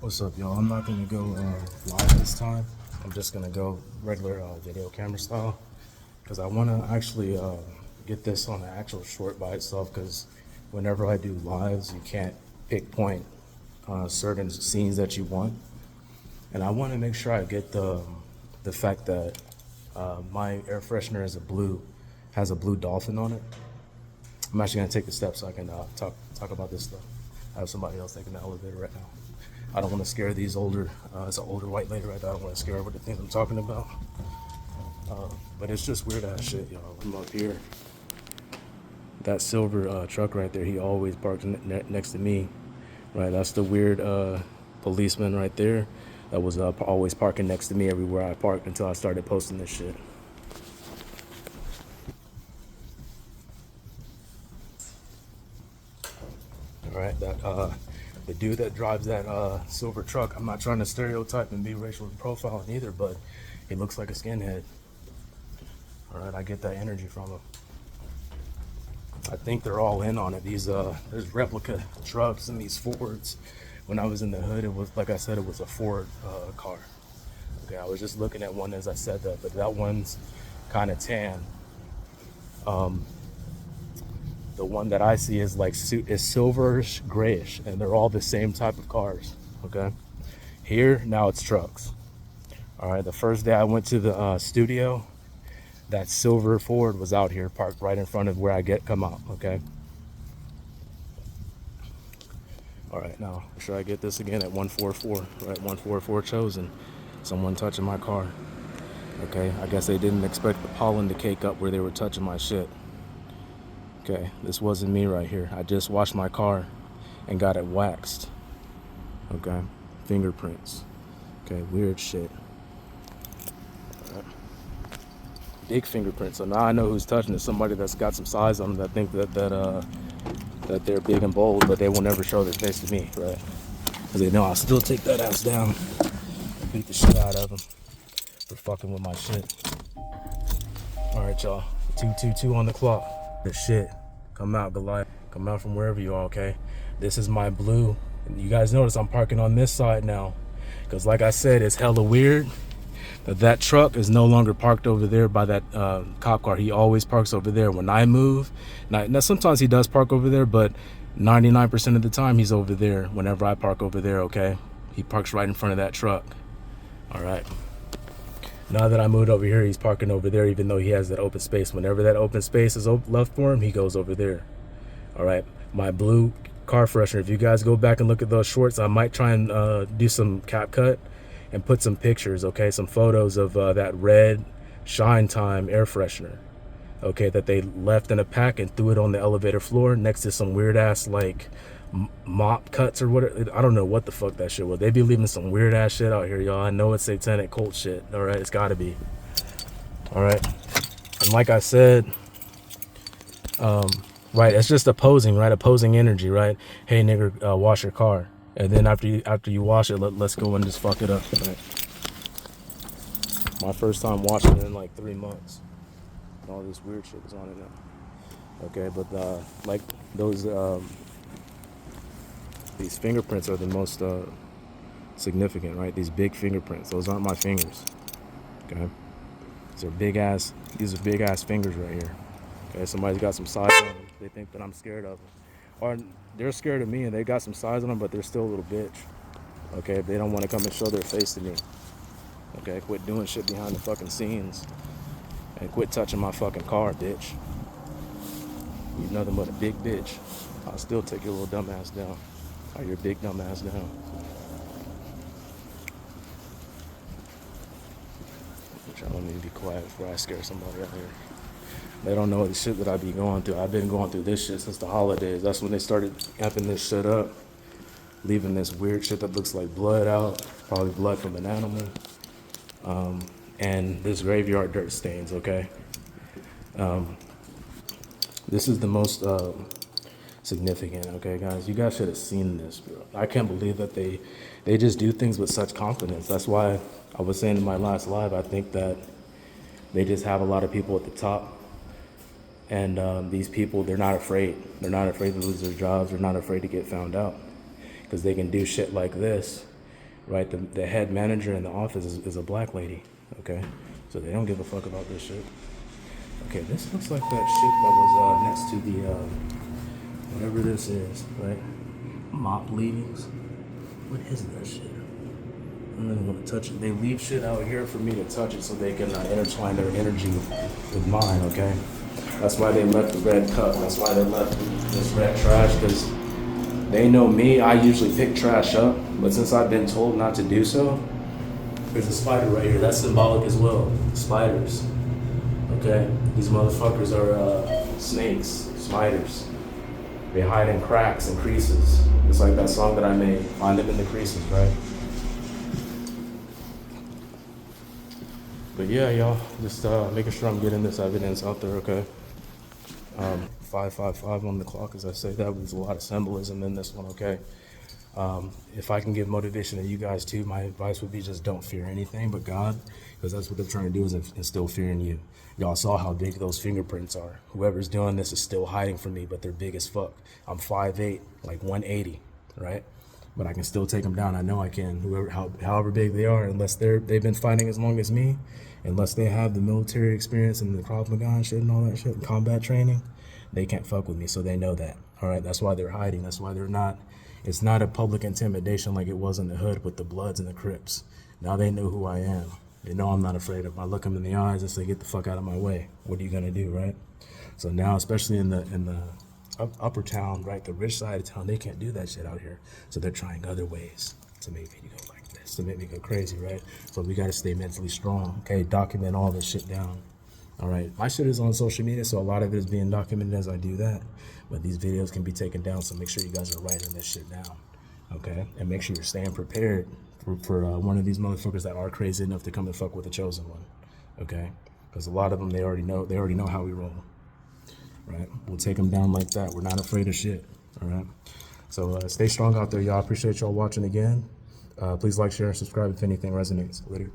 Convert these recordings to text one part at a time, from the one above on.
What's up, y'all? I'm not gonna go live this time. I'm just gonna go regular video camera style because I want to actually get this on an actual short by itself. Because whenever I do lives, you can't pinpoint certain scenes that you want, and I want to make sure I get the fact that my air freshener has a blue dolphin on it. I'm actually gonna take the steps so I can talk about this stuff. I have somebody else taking the elevator right now. I don't want to scare these older, it's an older white lady right now. I don't want to scare her with the things I'm talking about. But it's just weird ass shit, y'all. I'm up here. That silver truck right there, he always parks next to me. Right, that's the weird policeman right there that was always parking next to me everywhere I parked until I started posting this shit. All right, the dude that drives that silver truck, I'm not trying to stereotype and be racial profiling either, but he looks like a skinhead. All right, I get that energy from him. I think they're all in on it. There's replica trucks and these Fords. When I was in the hood, it was, like I said, it was a Ford car. Okay, I was just looking at one as I said that, but that one's kind of tan. The one that I see is silverish grayish, and they're all the same type of cars. Okay, here now it's trucks. All right, the first day I went to the studio, that silver Ford was out here parked right in front of where I come out. Okay. All right, now should I get this again at 144? Right, 144 chosen. Someone touching my car. Okay, I guess they didn't expect the pollen to cake up where they were touching my shit. Okay, this wasn't me right here. I just washed my car and got it waxed. Okay, fingerprints. Okay, weird shit. Big fingerprints. So now I know who's touching it. Somebody that's got some size on them that think that they're big and bold, but they will never show their face to me, right? Because they know I'll still take that ass down and beat the shit out of them for fucking with my shit. All right, y'all. 222 on the clock. The shit. Come out, Goliath. Come out from wherever you are, okay? This is my blue. And you guys notice I'm parking on this side now. Because like I said, it's hella weird that truck is no longer parked over there by that cop car. He always parks over there when I move. Now sometimes he does park over there, but 99% of the time he's over there whenever I park over there, okay? He parks right in front of that truck. All right. Now that I moved over here, he's parking over there even though he has that open space. Whenever that open space is left for him, he goes over there. All right. My blue car freshener. If you guys go back and look at those shorts, I might try and do some cap cut and put some pictures, okay, some photos of that red Shine Time air freshener, okay, that they left in a pack and threw it on the elevator floor next to some weird ass like mop cuts or whatever. I don't know what the fuck that shit was. They be leaving some weird ass shit out here, y'all. I know it's satanic cult shit. All right, it's gotta be. All right, and like I said, right, it's just opposing, right? Opposing energy, right? Hey nigga, wash your car. And then after you wash it, let's go and just fuck it up. Right? My first time washing it in like 3 months. And all this weird shit is on it now. Okay, but like those these fingerprints are the most significant, right? These big fingerprints. Those aren't my fingers. Okay, these are big ass fingers right here. Okay, somebody's got some size on them. They think that I'm scared of them. Or they're scared of me and they got some size on them, but they're still a little bitch. Okay, they don't want to come and show their face to me. Okay, quit doing shit behind the fucking scenes. And quit touching my fucking car, bitch. You're nothing but a big bitch. I'll still take your little dumb ass down. Or your big dumb ass down. Which I don't need to be quiet before I scare somebody out here. They don't know the shit that I be going through. I've been going through this shit since the holidays. That's when they started amping this shit up. Leaving this weird shit that looks like blood out. Probably blood from an animal. And this graveyard dirt stains, okay? This is the most significant, okay, guys? You guys should have seen this, bro. I can't believe that they just do things with such confidence. That's why I was saying in my last live, I think that they just have a lot of people at the top. And these people, they're not afraid. They're not afraid to lose their jobs. They're not afraid to get found out. Because they can do shit like this right? The head manager in the office is a black lady, okay? So they don't give a fuck about this shit. Okay, this looks like that shit that was next to the, whatever this is, right? Mop leavings. What is that shit? I don't really want to touch it. They leave shit out here for me to touch it so they can intertwine their energy with mine, okay? That's why they left the red cup. That's why they left this red trash, because they know me. I usually pick trash up, but since I've been told not to do so, there's a spider right here. That's symbolic as well. Spiders. Okay? These motherfuckers are snakes, spiders. They hide in cracks and creases. It's like that song that I made, Find Them in the Creases, right? But yeah, y'all, just making sure I'm getting this evidence out there, okay? 555 on the clock, as I say. That was a lot of symbolism in this one, okay? If I can give motivation to you guys too, my advice would be just don't fear anything but God, because that's what they're trying to do, is instill fear in you. Y'all saw how big those fingerprints are. Whoever's doing this is still hiding from me, but they're big as fuck. I'm 5'8", like 180, right? But I can still take them down. I know I can. However big they are, unless they've been fighting as long as me, unless they have the military experience and the Krav Maga and shit and all that shit, and combat training, they can't fuck with me. So they know that. All right, that's why they're hiding. That's why they're not. It's not a public intimidation like it was in the hood with the Bloods and the Crips. Now they know who I am. They know I'm not afraid of them. I look them in the eyes and say, "Get the fuck out of my way." What are you gonna do, right? So now, especially in the upper town, right, the rich side of town, they can't do that shit out here. So they're trying other ways to make me go like this, to make me go crazy, right? So we gotta stay mentally strong, okay? Document all this shit down. All right, my shit is on social media, so a lot of it is being documented as I do that. But these videos can be taken down, so make sure you guys are writing this shit down, okay? And make sure you're staying prepared for one of these motherfuckers that are crazy enough to come and fuck with the chosen one, okay? Because a lot of them, they already know how we roll, right? We'll take them down like that. We're not afraid of shit, all right? So stay strong out there, y'all. Appreciate y'all watching again. Please like, share, and subscribe if anything resonates. Later.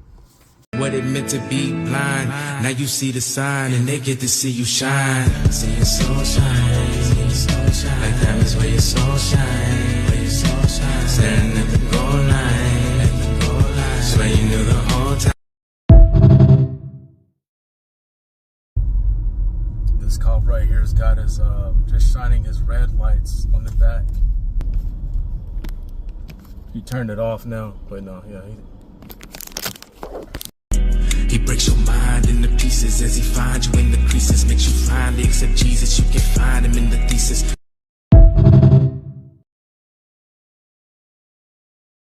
What it meant to be blind, now you see the sign and they get to see you shine. See your soul shine, like diamonds where your soul shine. Staring at the goal line, swear you knew the whole time. This cop right here has got his, just shining his red lights on the back. He turned it off now, but no, yeah. He breaks your mind into pieces as he finds you in the creases. Makes you finally accept Jesus, you can find him in the thesis.